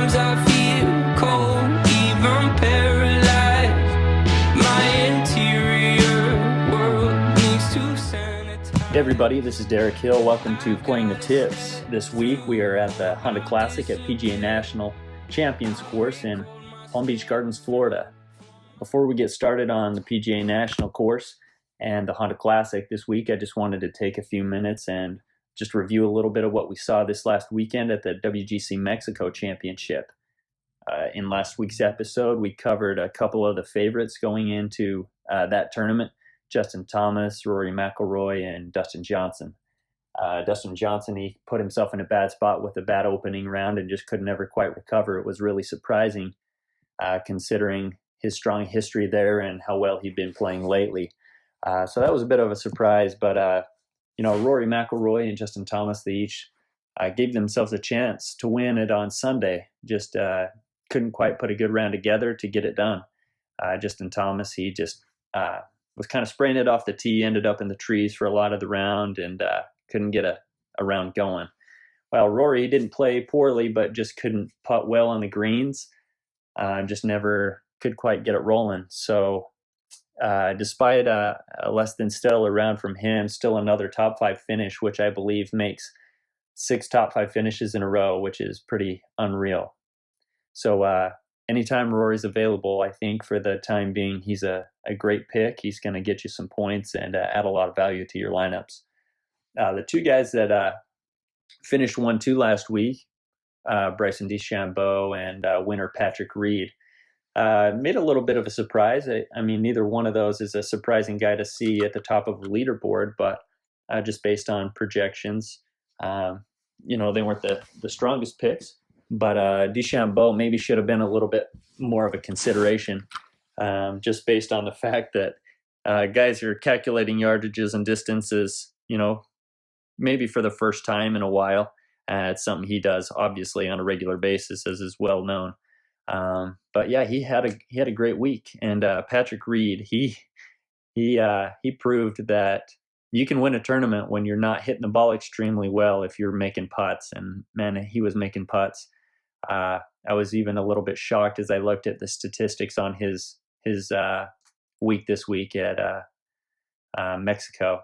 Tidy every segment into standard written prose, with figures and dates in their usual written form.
Sometimes I feel cold, even paralyzed. My interior world needs to sanitize. Hey everybody, this is Derek Hill. Welcome to Playing the Tips. This week we are at the Honda Classic at PGA National Champions Course in Palm Beach Gardens, Florida. Before we get started on the PGA National Course and the Honda Classic this week, I just wanted to take a few minutes and just review a little bit of what we saw this last weekend at the WGC Mexico Championship. In last week's episode, we covered a couple of the favorites going into that tournament: Justin Thomas, Rory McIlroy, and Dustin Johnson. Dustin Johnson, he put himself in a bad spot with a bad opening round and just could never quite recover. It was really surprising considering his strong history there and how well he'd been playing lately. So that was a bit of a surprise, but Rory McIlroy and Justin Thomas, they each gave themselves a chance to win it on Sunday. Just couldn't quite put a good round together to get it done. Justin Thomas, he just was kind of spraying it off the tee, ended up in the trees for a lot of the round, and couldn't get a round going. Well, Rory didn't play poorly, but just couldn't putt well on the greens. Just never could quite get it rolling. So despite a less than stellar round from him, still another top 5 finish, which I believe makes 6 top 5 finishes in a row, which is pretty unreal. So anytime Rory's available, I think for the time being, he's a great pick. He's going to get you some points and add a lot of value to your lineups. The two guys that finished 1-2 last week, Bryson DeChambeau and winner Patrick Reed, made a little bit of a surprise. I mean, neither one of those is a surprising guy to see at the top of the leaderboard, but just based on projections, they weren't the strongest picks. But DeChambeau maybe should have been a little bit more of a consideration, just based on the fact that guys are calculating yardages and distances, maybe for the first time in a while. It's something he does, obviously, on a regular basis, as is well known. But yeah, he had a great week, and Patrick Reed, he proved that you can win a tournament when you're not hitting the ball extremely well if you're making putts, and man, he was making putts. I was even a little bit shocked as I looked at the statistics on his week this week at Mexico.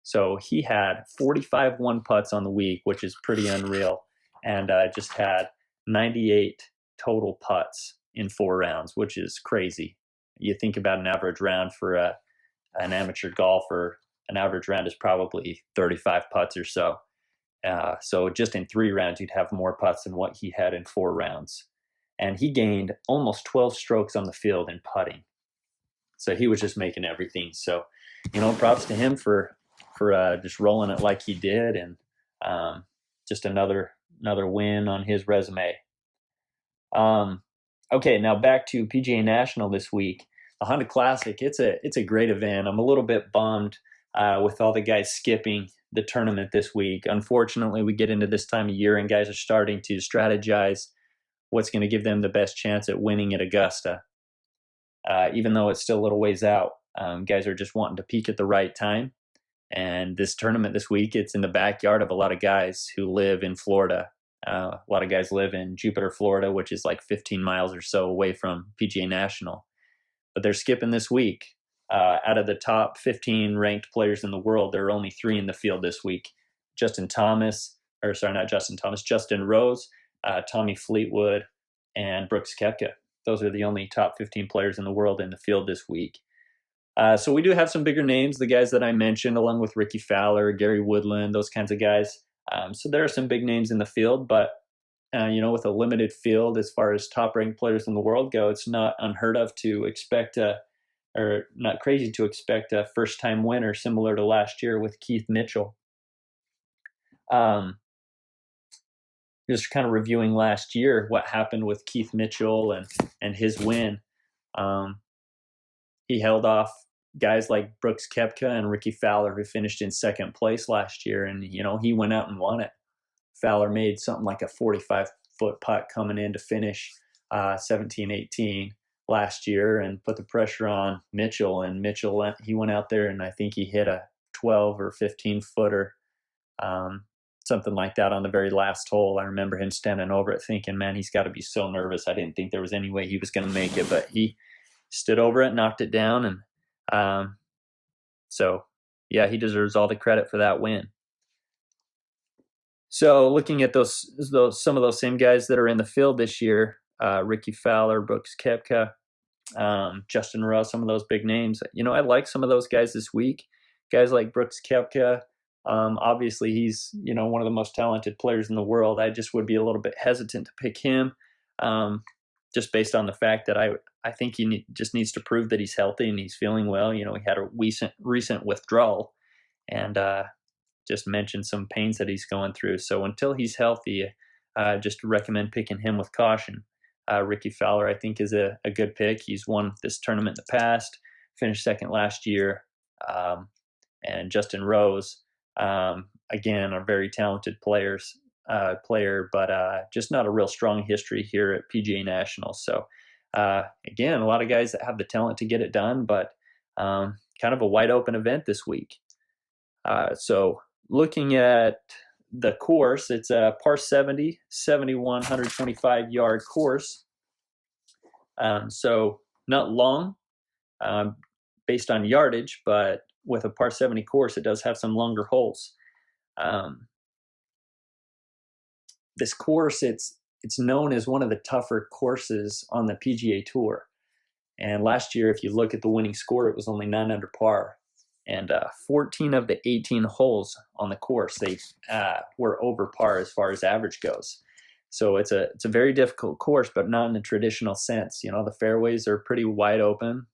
So he had 45 one putts on the week, which is pretty unreal, and just had 98 total putts in 4 rounds, which is crazy. You think about an average round for an amateur golfer, an average round is probably 35 putts or so. So just in 3 rounds, you'd have more putts than what he had in 4 rounds. And he gained almost 12 strokes on the field in putting. So he was just making everything. So, props to him for just rolling it like he did, and just another win on his resume. Okay, now back to PGA National this week. The Honda Classic, it's a great event. I'm a little bit bummed with all the guys skipping the tournament this week. Unfortunately, we get into this time of year and guys are starting to strategize what's going to give them the best chance at winning at Augusta. Even though it's still a little ways out, guys are just wanting to peak at the right time. And this tournament this week, it's in the backyard of a lot of guys who live in Florida. A lot of guys live in Jupiter, Florida, which is like 15 miles or so away from PGA National. But they're skipping this week. Out of the top 15 ranked players in the world, there are only 3 in the field this week. Justin Rose, Tommy Fleetwood, and Brooks Koepka. Those are the only top 15 players in the world in the field this week. So we do have some bigger names, the guys that I mentioned, along with Ricky Fowler, Gary Woodland, those kinds of guys. So there are some big names in the field, but with a limited field as far as top-ranked players in the world go, it's not unheard of to expect or not crazy to expect a first-time winner similar to last year with Keith Mitchell. Just kind of reviewing last year, what happened with Keith Mitchell and his win. He held off guys like Brooks Koepka and Ricky Fowler, who finished in second place last year, and he went out and won it. Fowler made something like a 45-foot putt coming in to finish 17-18 last year and put the pressure on Mitchell. And Mitchell, he went out there and I think he hit a 12 or 15 footer, something something like that on the very last hole. I remember him standing over it thinking, man, he's got to be so nervous. I didn't think there was any way he was going to make it, but he stood over it, knocked it down, and so yeah, he deserves all the credit for that win. So looking at those some of those same guys that are in the field this year, Ricky Fowler, Brooks Koepka, Justin Rose, some of those big names. I like some of those guys this week. Guys like Brooks Koepka, obviously he's one of the most talented players in the world. I just would be a little bit hesitant to pick him, just based on the fact that I think he just needs to prove that he's healthy and he's feeling well. He had a recent withdrawal, and just mentioned some pains that he's going through. So until he's healthy, just recommend picking him with caution. Ricky Fowler, I think, is a good pick. He's won this tournament in the past, finished second last year. And Justin Rose, again, are very talented player, but just not a real strong history here at PGA National. So again, a lot of guys that have the talent to get it done, but kind of a wide open event this week. So looking at the course, it's a par 70, 125-yard course. So not long based on yardage, but with a par 70 course, it does have some longer holes. This course, it's known as one of the tougher courses on the PGA Tour. And last year, if you look at the winning score, it was only 9 under par. And 14 of the 18 holes on the course, they were over par as far as average goes. So it's a very difficult course, but not in a traditional sense. The fairways are pretty wide open,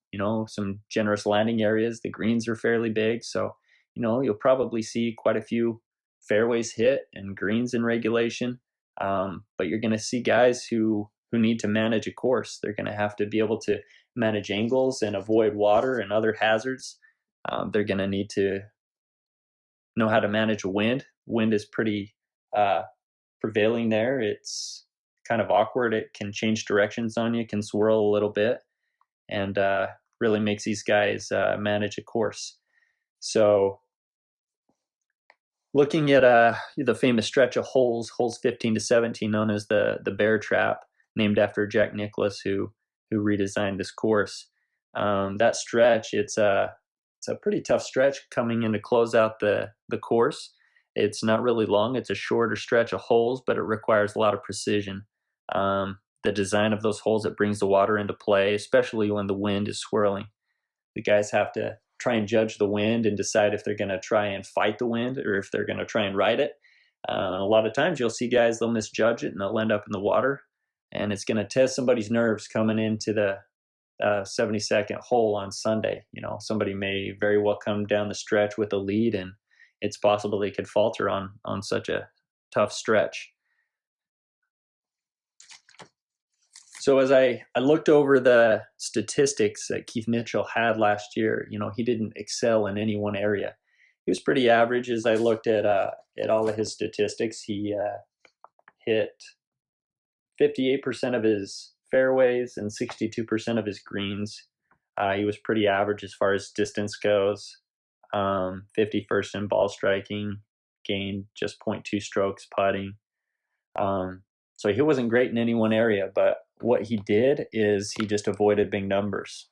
some generous landing areas. The greens are fairly big. So, you'll probably see quite a few fairways hit and greens in regulation. But you're going to see guys who need to manage a course. They're going to have to be able to manage angles and avoid water and other hazards. They're going to need to know how to manage a wind. Wind is pretty prevailing there. It's kind of awkward. It can change directions on you, can swirl a little bit, and really makes these guys manage a course. So looking at the famous stretch of holes 15 to 17, known as the Bear Trap, named after Jack Nicklaus, who redesigned this course. That stretch, it's a pretty tough stretch coming in to close out the course. It's not really long. It's a shorter stretch of holes, but it requires a lot of precision. The design of those holes, it brings the water into play, especially when the wind is swirling. The guys have to try and judge the wind and decide if they're going to try and fight the wind or if they're going to try and ride it. A lot of times you'll see guys, they'll misjudge it and they'll end up in the water. And it's going to test somebody's nerves coming into the 72nd hole on Sunday. Somebody may very well come down the stretch with a lead, and it's possible they could falter on such a tough stretch. So as I looked over the statistics that Keith Mitchell had last year, he didn't excel in any one area. He was pretty average. As I looked at all of his statistics, he hit 58% of his fairways and 62% of his greens. He was pretty average as far as distance goes. 51st in ball striking, gained just 0.2 strokes putting. So he wasn't great in any one area, but what he did is he just avoided big numbers.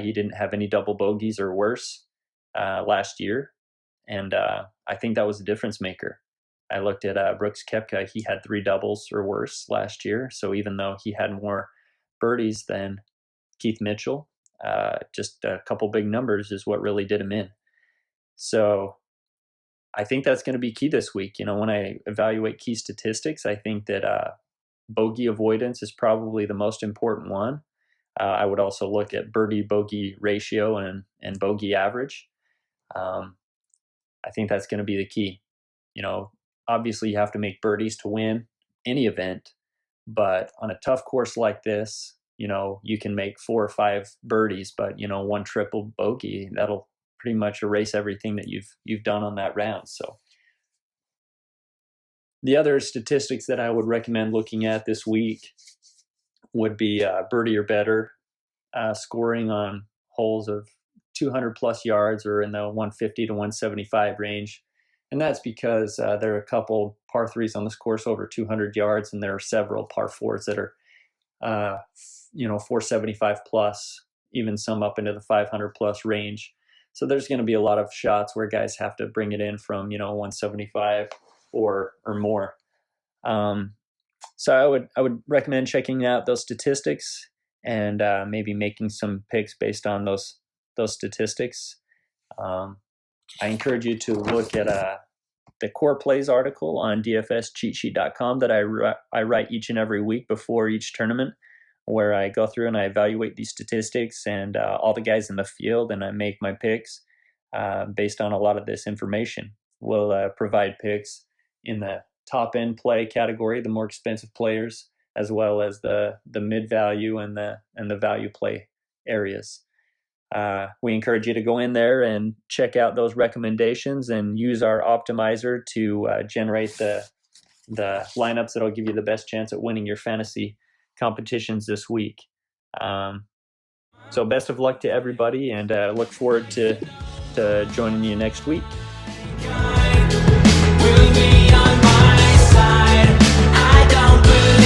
He didn't have any double bogeys or worse last year, and I think that was a difference maker. I looked at Brooks Koepka. He had 3 doubles or worse last year. So even though he had more birdies than Keith Mitchell, just a couple big numbers is what really did him in. So I think that's going to be key this week. When I evaluate key statistics, I think that bogey avoidance is probably the most important one. I would also look at birdie-bogey ratio and bogey average. I think that's going to be the key. Obviously you have to make birdies to win any event, but on a tough course like this, you can make 4 or 5 birdies, but one triple bogey, that'll pretty much erase everything that you've done on that round. So the other statistics that I would recommend looking at this week would be birdie or better, scoring on holes of 200 plus yards or in the 150 to 175 range. And that's because there are a couple par 3s on this course over 200 yards, and there are several par 4s that are 475 plus, even some up into the 500 plus range. So there's going to be a lot of shots where guys have to bring it in from 175 or more. So I would recommend checking out those statistics and maybe making some picks based on those statistics. I encourage you to look at the Core Plays article on dfscheatsheet.com that I write each and every week before each tournament, where I go through and I evaluate these statistics and all the guys in the field, and I make my picks based on a lot of this information. We'll provide picks in the top end play category, the more expensive players, as well as the mid value and the value play areas. We encourage you to go in there and check out those recommendations and use our optimizer to generate the lineups that'll give you the best chance at winning your fantasy competitions this week. So best of luck to everybody, and look forward to joining you next week. Will be on my side. I don't believe